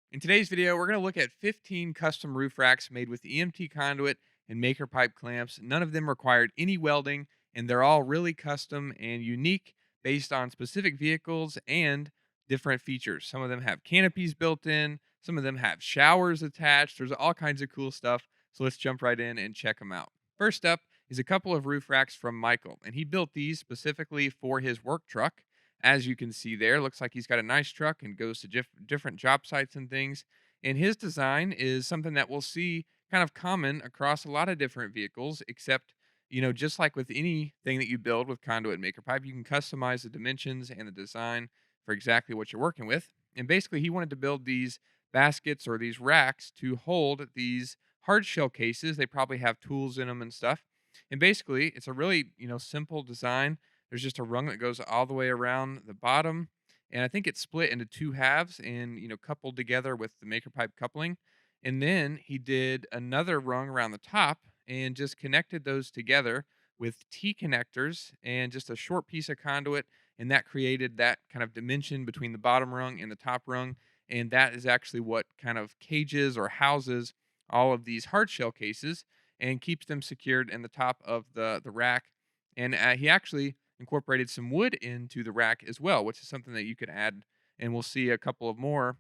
In today's video, we're going to look at 15 custom roof racks made with EMT conduit and maker pipe clamps. None of them required any welding, and they're all really custom and unique based on specific vehicles and different features. Some of them have canopies built in, some of them have showers attached. There's all kinds of cool stuff. So let's jump right in and check them out. First up is a couple of roof racks from Michael, and he built these specifically for his work truck. As you can see there, looks like he's got a nice truck and goes to different job sites and things. And his design is something that we'll see kind of common across a lot of different vehicles, except, just like with anything that you build with conduit and maker pipe, you can customize the dimensions and the design for exactly what you're working with. And basically, he wanted to build these baskets or these racks to hold these hard shell cases. They probably have tools in them and stuff. And basically, it's a really, simple design. There's just a rung that goes all the way around the bottom, and I think it's split into 2 halves and, coupled together with the maker pipe coupling. And then he did another rung around the top and just connected those together with T connectors and just a short piece of conduit, and that created that kind of dimension between the bottom rung and the top rung, and that is actually what kind of cages or houses all of these hard shell cases and keeps them secured in the top of the rack. And he actually incorporated some wood into the rack as well, which is something that you could add. And we'll see a couple of more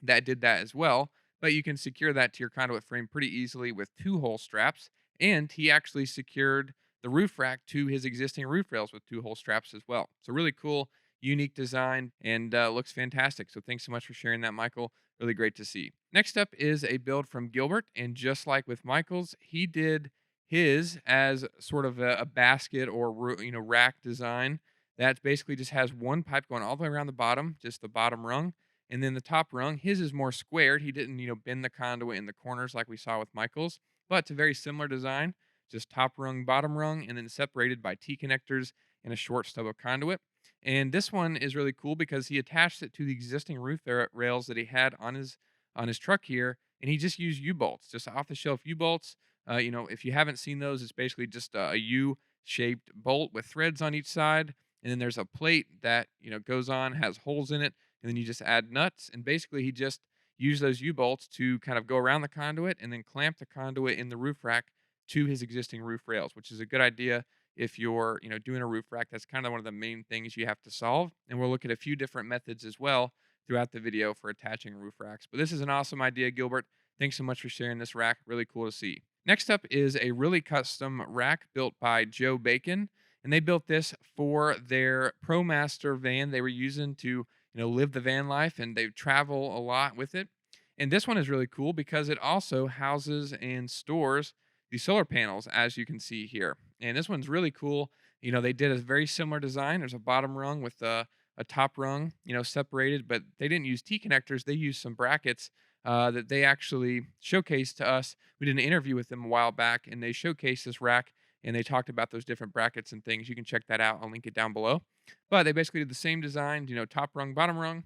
that did that as well. But you can secure that to your conduit frame pretty easily with 2-hole straps. And he actually secured the roof rack to his existing roof rails with 2-hole straps as well. So really cool, unique design, and looks fantastic. So thanks so much for sharing that, Michael. Really great to see. Next up is a build from Gilbert, and just like with Michael's, he did his as sort of a basket or rack design that basically just has one pipe going all the way around the bottom, just the bottom rung, and then the top rung. His is more squared. He didn't bend the conduit in the corners like we saw with Michael's, but it's a very similar design, just top rung, bottom rung, and then separated by T connectors and a short stub of conduit. And this one is really cool because he attached it to the existing roof rails that he had on his truck here, and he just used U bolts, just off the shelf U bolts. If you haven't seen those, it's basically just a U-shaped bolt with threads on each side, and then there's a plate that goes on, has holes in it, and then you just add nuts. And basically, he just used those U bolts to kind of go around the conduit and then clamp the conduit in the roof rack to his existing roof rails, which is a good idea if you're doing a roof rack. That's kind of one of the main things you have to solve. And we'll look at a few different methods as well throughout the video for attaching roof racks. But this is an awesome idea, Gilbert. Thanks so much for sharing this rack. Really cool to see. Next up is a really custom rack built by Joe Bacon, and they built this for their ProMaster van they were using to, live the van life, and they travel a lot with it. And this one is really cool because it also houses and stores the solar panels, as you can see here. And this one's really cool. They did a very similar design. There's a bottom rung with a top rung, separated, but they didn't use T connectors. They used some brackets that they actually showcased to us. We did an interview with them a while back, and they showcased this rack and they talked about those different brackets and things. You can check that out. I'll link it down below. But they basically did the same design, top rung, bottom rung.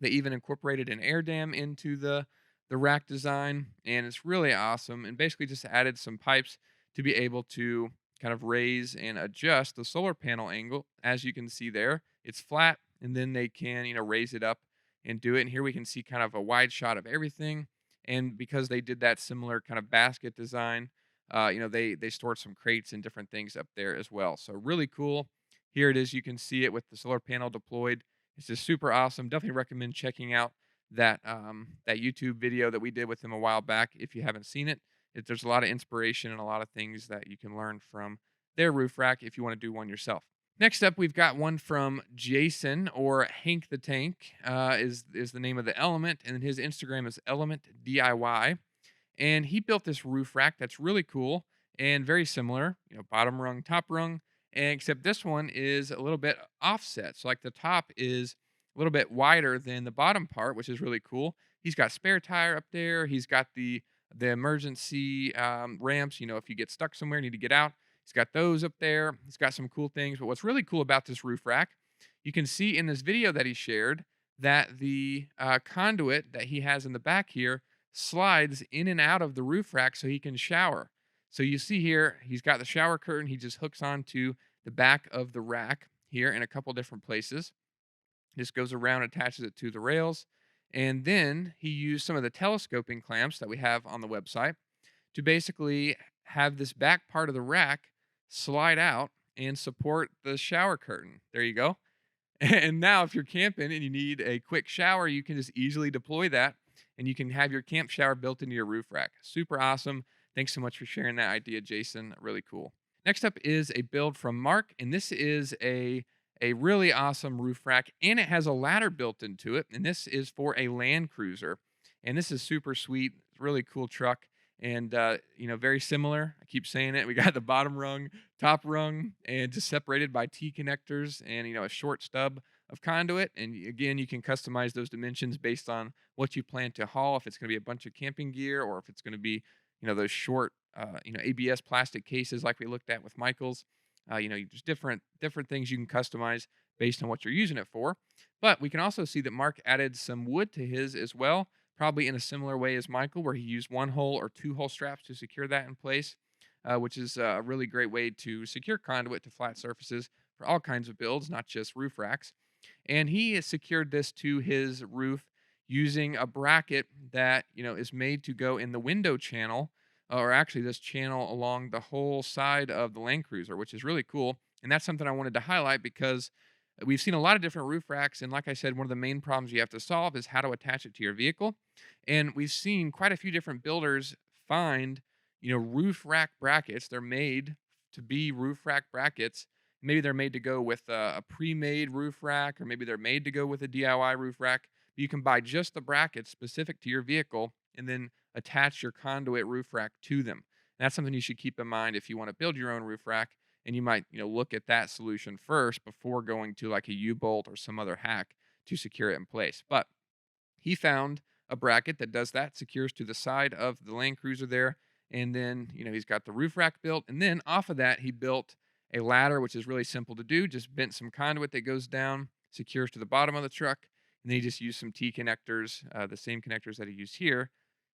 They even incorporated an air dam into the rack design, and it's really awesome. And basically just added some pipes to be able to kind of raise and adjust the solar panel angle. As you can see there, it's flat, and then they can raise it up and do it. And here we can see kind of a wide shot of everything. And because they did that similar kind of basket design, they stored some crates and different things up there as well. So really cool. Here it is. You can see it with the solar panel deployed. It's just super awesome. Definitely recommend checking out that YouTube video that we did with him a while back if you haven't seen it. There's a lot of inspiration and a lot of things that you can learn from their roof rack if you want to do one yourself. Next up, we've got one from Jason, or Hank the Tank, is the name of the element, and his Instagram is Element DIY. And he built this roof rack that's really cool and very similar, bottom rung, top rung, and except this one is a little bit offset. So like the top is a little bit wider than the bottom part, which is really cool. He's got spare tire up there. He's got the emergency ramps. If you get stuck somewhere, need to get out. He's got those up there. He's got some cool things. But what's really cool about this roof rack, you can see in this video that he shared that the conduit that he has in the back here slides in and out of the roof rack so he can shower. So you see here, he's got the shower curtain. He just hooks onto the back of the rack here in a couple different places. Just goes around, attaches it to the rails, And then he used some of the telescoping clamps that we have on the website to basically have this back part of the rack slide out and support the shower curtain. There you go. And now, if you're camping and you need a quick shower, you can just easily deploy that and you can have your camp shower built into your roof rack. Super awesome. Thanks so much for sharing that idea, Jason. Really cool. Next up is a build from Mark, and this is a really awesome roof rack, and it has a ladder built into it. And this is for a Land Cruiser, and this is super sweet. It's a really cool truck, and very similar. I keep saying it. We got the bottom rung, top rung, and just separated by T connectors, and a short stub of conduit. And again, you can customize those dimensions based on what you plan to haul. If it's going to be a bunch of camping gear, or if it's going to be those short ABS plastic cases like we looked at with Michael's. There's different things you can customize based on what you're using it for. But we can also see that Mark added some wood to his as well, probably in a similar way as Michael, where he used one hole or two hole straps to secure that in place, which is a really great way to secure conduit to flat surfaces for all kinds of builds, not just roof racks. And he has secured this to his roof using a bracket that is made to go in the window channel, or actually this channel along the whole side of the Land Cruiser, which is really cool. And that's something I wanted to highlight because we've seen a lot of different roof racks. And like I said, one of the main problems you have to solve is how to attach it to your vehicle. And we've seen quite a few different builders find, roof rack brackets. They're made to be roof rack brackets. Maybe they're made to go with a pre-made roof rack, or maybe they're made to go with a DIY roof rack. You can buy just the brackets specific to your vehicle and then attach your conduit roof rack to them. And that's something you should keep in mind if you want to build your own roof rack. And you might, look at that solution first before going to like a U-bolt or some other hack to secure it in place. But he found a bracket that does that, secures to the side of the Land Cruiser there. And then, he's got the roof rack built. And then off of that, he built a ladder, which is really simple to do. Just bent some conduit that goes down, secures to the bottom of the truck. And then he just used some T connectors, the same connectors that he used here.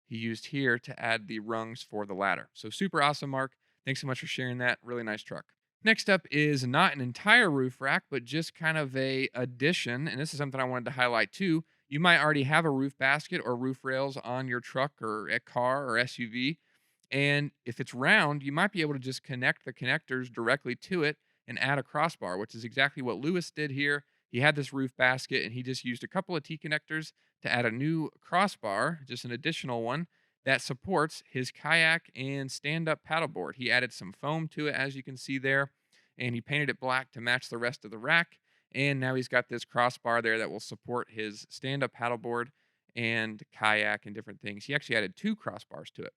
He used here to add the rungs for the ladder. So super awesome, Mark. Thanks so much for sharing that. Really nice truck. Next up is not an entire roof rack, but just kind of a addition. And this is something I wanted to highlight too. You might already have a roof basket or roof rails on your truck or a car or SUV. And if it's round, you might be able to just connect the connectors directly to it and add a crossbar, which is exactly what Lewis did here. He had this roof basket and he just used a couple of T connectors to add a new crossbar, just an additional one that supports his kayak and stand-up paddleboard. He added some foam to it, as you can see there, and he painted it black to match the rest of the rack. And now he's got this crossbar there that will support his stand-up paddleboard and kayak and different things. He actually added two crossbars to it,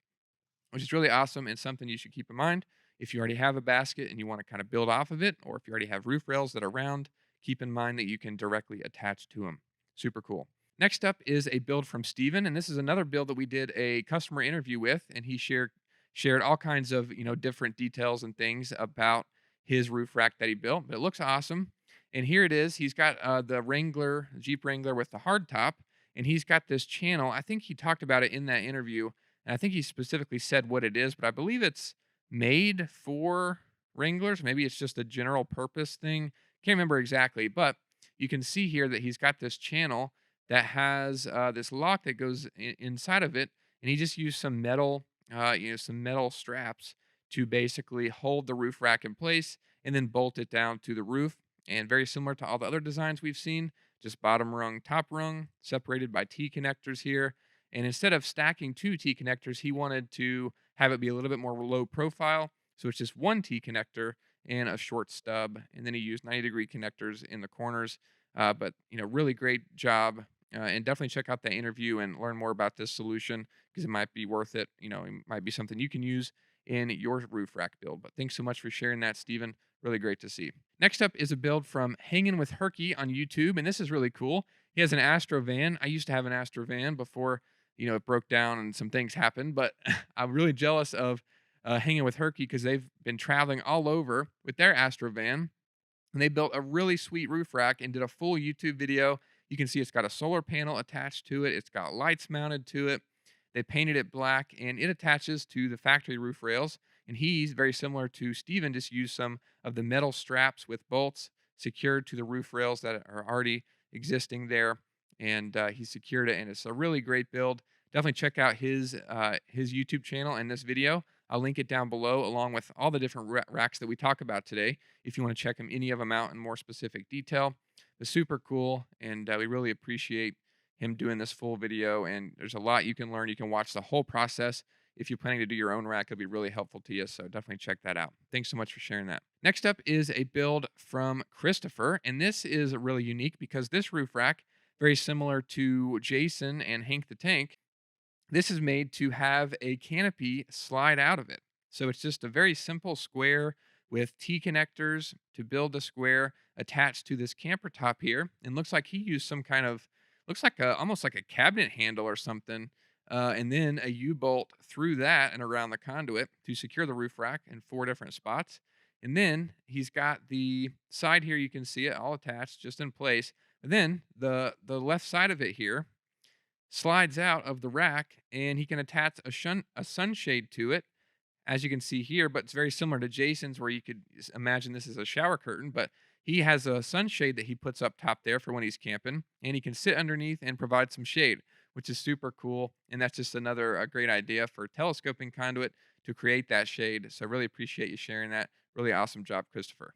which is really awesome and something you should keep in mind. If you already have a basket and you want to kind of build off of it, or if you already have roof rails that are round, keep in mind that you can directly attach to them. Super cool. Next up is a build from Steven, and this is another build that we did a customer interview with, and he shared all kinds of different details and things about his roof rack that he built. But it looks awesome. And here it is. He's got the Wrangler, Jeep Wrangler with the hard top, and he's got this channel. I think he talked about it in that interview, and I think he specifically said what it is, but I believe it's made for Wranglers. Maybe it's just a general purpose thing. Can't remember exactly, but you can see here that he's got this channel that has this lock that goes inside of it, and he just used some metal straps to basically hold the roof rack in place and then bolt it down to the roof. And very similar to all the other designs we've seen, just bottom rung, top rung, separated by T connectors here. And instead of stacking two T connectors, he wanted to have it be a little bit more low profile. So it's just one T connector and a short stub. And then he used 90-degree connectors in the corners. But really great job. And definitely check out that interview and learn more about this solution because it might be worth it. It might be something you can use in your roof rack build. But thanks so much for sharing that, Steven. Really great to see. Next up is a build from Hanging with Herky on YouTube, and this is really cool. He has an Astro van. I used to have an Astro van before, it broke down and some things happened, but I'm really jealous of Hanging with Herky because they've been traveling all over with their Astro van, and they built a really sweet roof rack and did a full YouTube video. You can see it's got a solar panel attached to it. It's got lights mounted to it. They painted it black, and it attaches to the factory roof rails. And he's very similar to Steven, just used some of the metal straps with bolts secured to the roof rails that are already existing there. and he secured it, and it's a really great build. Definitely check out his YouTube channel and this video. I'll link it down below, along with all the different racks that we talk about today. If you want to check any of them out in more specific detail, it's super cool, and we really appreciate him doing this full video. And there's a lot you can learn. You can watch the whole process. If you're planning to do your own rack, it'll be really helpful to you. So definitely check that out. Thanks so much for sharing that. Next up is a build from Christopher, and this is really unique because this roof rack, very similar to Jason and Hank the Tank, this is made to have a canopy slide out of it. So it's just a very simple square with T connectors to build the square attached to this camper top here. And looks like he used some kind of, looks like almost like a cabinet handle or something. And then a U-bolt through that and around the conduit to secure the roof rack in 4 different spots. And then he's got the side here, you can see it all attached, just in place. But then the left side of it here slides out of the rack, and he can attach a sunshade to it, as you can see here. But it's very similar to Jason's, where you could imagine this is a shower curtain, but he has a sunshade that he puts up top there for when he's camping, and he can sit underneath and provide some shade, which is super cool. And that's just another great idea for telescoping conduit to create that shade. So I really appreciate you sharing that. Really awesome job, Christopher.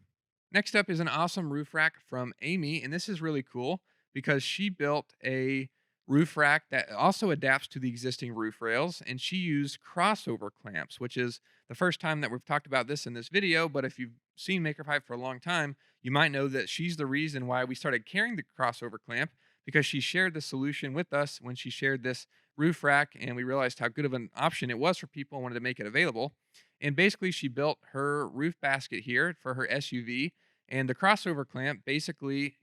Next up is an awesome roof rack from Amy, and this is really cool because she built a roof rack that also adapts to the existing roof rails, and she used crossover clamps, which is the first time that we've talked about this in this video. But if you've seen MakerPipe for a long time, you might know that she's the reason why we started carrying the crossover clamp, because she shared the solution with us when she shared this roof rack, and we realized how good of an option it was for people and wanted to make it available. And basically, she built her roof basket here for her SUV, and the crossover clamp basically,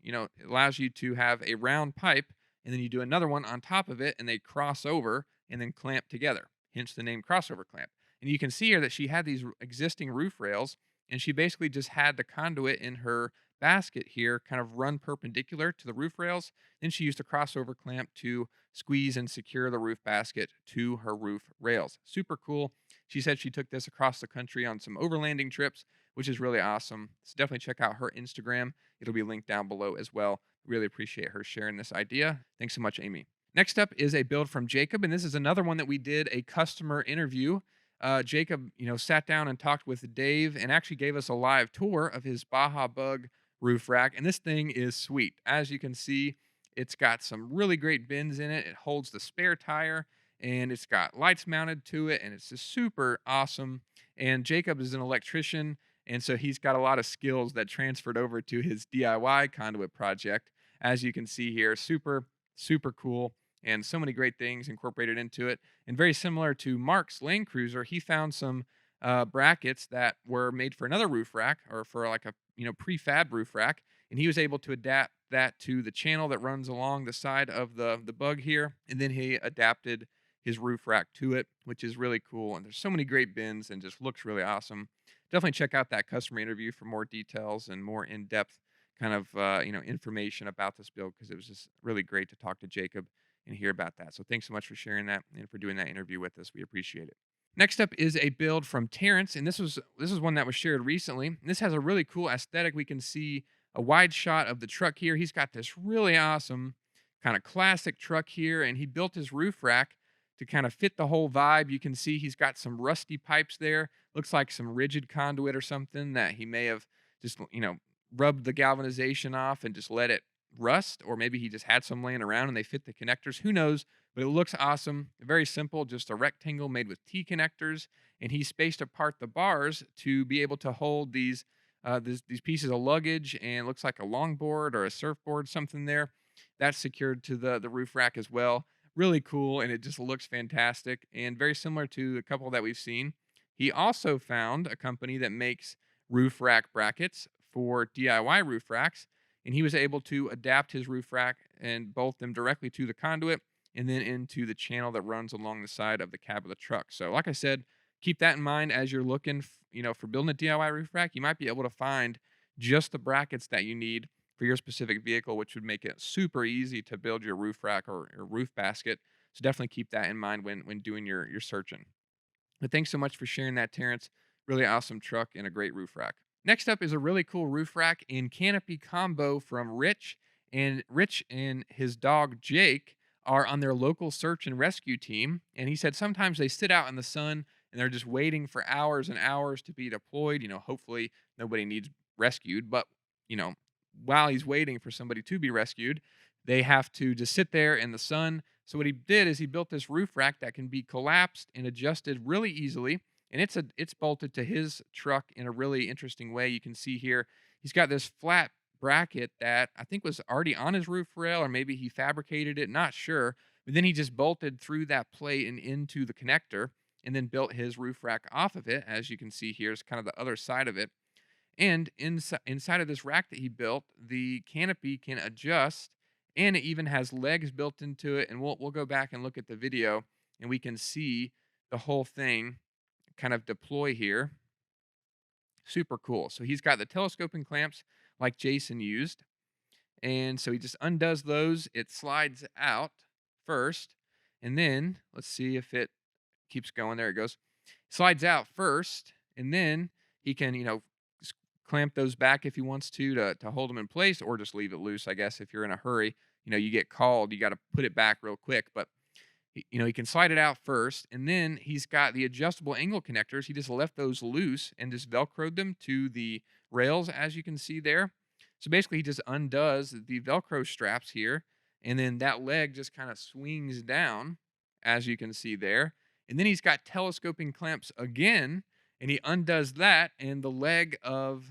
allows you to have a round pipe, and then you do another one on top of it, and they cross over and then clamp together. Hence the name crossover clamp. And you can see here that she had these existing roof rails, and she basically just had the conduit in her basket here kind of run perpendicular to the roof rails. Then she used a crossover clamp to squeeze and secure the roof basket to her roof rails. Super cool. She said she took this across the country on some overlanding trips, which is really awesome. So definitely check out her Instagram. It'll be linked down below as well. Really appreciate her sharing this idea. Thanks so much, Amy. Next up is a build from Jacob, and this is another one that we did a customer interview. Jacob, sat down and talked with Dave and actually gave us a live tour of his Baja Bug roof rack, and this thing is sweet. As you can see, it's got some really great bins in it. It holds the spare tire, and it's got lights mounted to it, and it's just super awesome. And Jacob is an electrician, and so he's got a lot of skills that transferred over to his DIY conduit project. As you can see here, super, super cool, and so many great things incorporated into it. And very similar to Mark's Land Cruiser, he found some brackets that were made for another roof rack, or for like a prefab roof rack, and he was able to adapt that to the channel that runs along the side of the bug here, and then he adapted his roof rack to it, which is really cool. And there's so many great bins, and just looks really awesome. Definitely check out that customer interview for more details and more in-depth kind of information about this build, because it was just really great to talk to Jacob and hear about that. So thanks so much for sharing that and for doing that interview with us. We appreciate it. Next up is a build from Terrence, and this is one that was shared recently. And this has a really cool aesthetic. We can see a wide shot of the truck here. He's got this really awesome kind of classic truck here, and he built his roof rack to kind of fit the whole vibe. You can see he's got some rusty pipes there. Looks like some rigid conduit or something that he may have just rubbed the galvanization off and just let it rust, or maybe he just had some laying around and they fit the connectors. Who knows? But it looks awesome. Very simple, just a rectangle made with T connectors, and he spaced apart the bars to be able to hold these pieces of luggage, and looks like a longboard or a surfboard, something there. That's secured to the roof rack as well. Really cool, and it just looks fantastic, and very similar to a couple that we've seen. He also found a company that makes roof rack brackets for DIY roof racks, and he was able to adapt his roof rack and bolt them directly to the conduit and then into the channel that runs along the side of the cab of the truck. So, like I said, keep that in mind as you're looking, for building a DIY roof rack. You might be able to find just the brackets that you need for your specific vehicle, which would make it super easy to build your roof rack or roof basket. So definitely keep that in mind when doing your searching. But thanks so much for sharing that, Terrence. Really awesome truck and a great roof rack. Next up is a really cool roof rack in Canopy combo from Rich. And Rich and his dog Jake are on their local search and rescue team. And he said sometimes they sit out in the sun and they're just waiting for hours and hours to be deployed. Hopefully nobody needs rescued, but you know, while he's waiting for somebody to be rescued, they have to just sit there in the sun. So what he did is he built this roof rack that can be collapsed and adjusted really easily, and it's bolted to his truck in a really interesting way. You can see here he's got this flat bracket that I think was already on his roof rail, or maybe he fabricated it, not sure. But then he just bolted through that plate and into the connector, and then built his roof rack off of it. As you can see here is kind of the other side of it. And inside of this rack that he built, the canopy can adjust, and it even has legs built into it. And we'll go back and look at the video, and we can see the whole thing kind of deploy here. Super cool. So he's got the telescoping clamps like Jason used. And so he just undoes those. It slides out first. And then let's see if it keeps going. There it goes. Slides out first. And then he can, clamp those back if he wants to hold them in place, or just leave it loose, I guess, if you're in a hurry. You get called, you got to put it back real quick. But he can slide it out first, and then he's got the adjustable angle connectors. He just left those loose and just velcroed them to the rails, as you can see there. So basically, he just undoes the Velcro straps here, and then that leg just kind of swings down, as you can see there. And then he's got telescoping clamps again, and he undoes that, and the leg or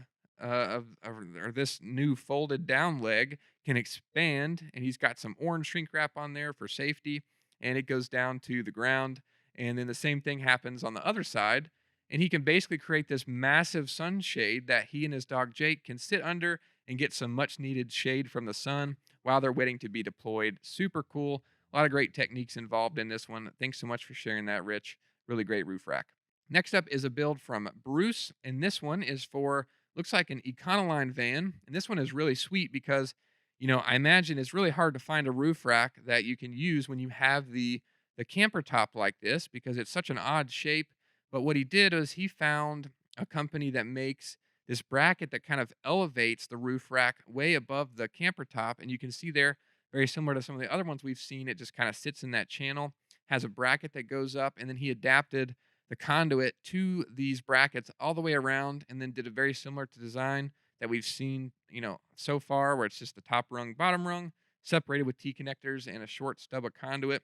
this new folded down leg can expand, and he's got some orange shrink wrap on there for safety, and it goes down to the ground. And then the same thing happens on the other side. And he can basically create this massive sunshade that he and his dog Jake can sit under and get some much needed shade from the sun while they're waiting to be deployed. Super cool. A lot of great techniques involved in this one. Thanks so much for sharing that, Rich. Really great roof rack. Next up is a build from Bruce, and this one is for, looks like an Econoline van. And this one is really sweet because, I imagine it's really hard to find a roof rack that you can use when you have the camper top like this, because it's such an odd shape. But what he did was he found a company that makes this bracket that kind of elevates the roof rack way above the camper top, and you can see there, very similar to some of the other ones we've seen, it just kind of sits in that channel, has a bracket that goes up, and then he adapted the conduit to these brackets all the way around, and then did a very similar to design that we've seen, so far, where it's just the top rung, bottom rung, separated with T connectors and a short stub of conduit.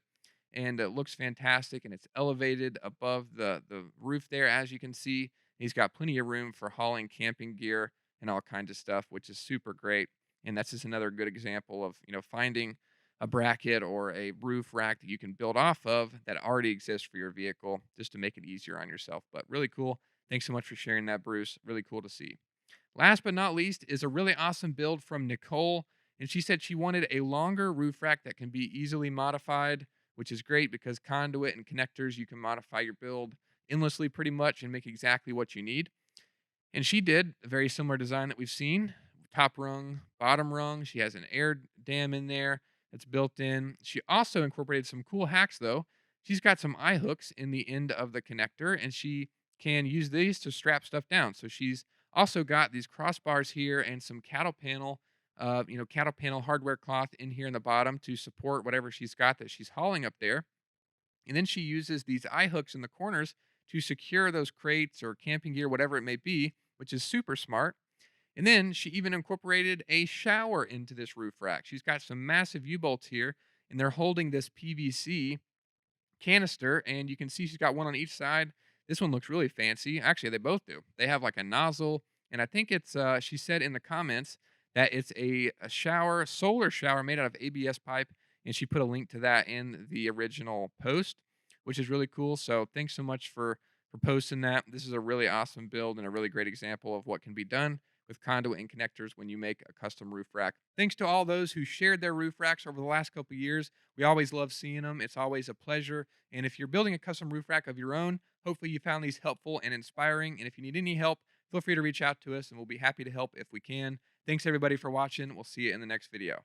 And it looks fantastic, and it's elevated above the roof there, as you can see. He's got plenty of room for hauling camping gear and all kinds of stuff, which is super great. And that's just another good example of, finding a bracket or a roof rack that you can build off of that already exists for your vehicle, just to make it easier on yourself. But really cool. Thanks so much for sharing that, Bruce. Really cool to see. Last but not least is a really awesome build from Nicole. And she said she wanted a longer roof rack that can be easily modified, which is great because conduit and connectors, you can modify your build endlessly pretty much and make exactly what you need. And she did a very similar design that we've seen, top rung, bottom rung. She has an air dam in there that's built in. She also incorporated some cool hacks, though. She's got some eye hooks in the end of the connector, and she can use these to strap stuff down. So she's also got these crossbars here and some cattle panel hardware cloth in here in the bottom to support whatever she's got that she's hauling up there. And then she uses these eye hooks in the corners to secure those crates or camping gear, whatever it may be, which is super smart. And then she even incorporated a shower into this roof rack. She's got some massive U-bolts here, and they're holding this PVC canister, and you can see she's got one on each side. This one looks really fancy. Actually, they both do. They have like a nozzle, and I think it's she said in the comments that it's a solar shower made out of ABS pipe, and she put a link to that in the original post, which is really cool. So thanks so much for posting that. This is a really awesome build and a really great example of what can be done with conduit and connectors when you make a custom roof rack. Thanks to all those who shared their roof racks over the last couple of years. We always love seeing them. It's always a pleasure. And if you're building a custom roof rack of your own, hopefully you found these helpful and inspiring. And if you need any help, feel free to reach out to us, and we'll be happy to help if we can. Thanks everybody for watching. We'll see you in the next video.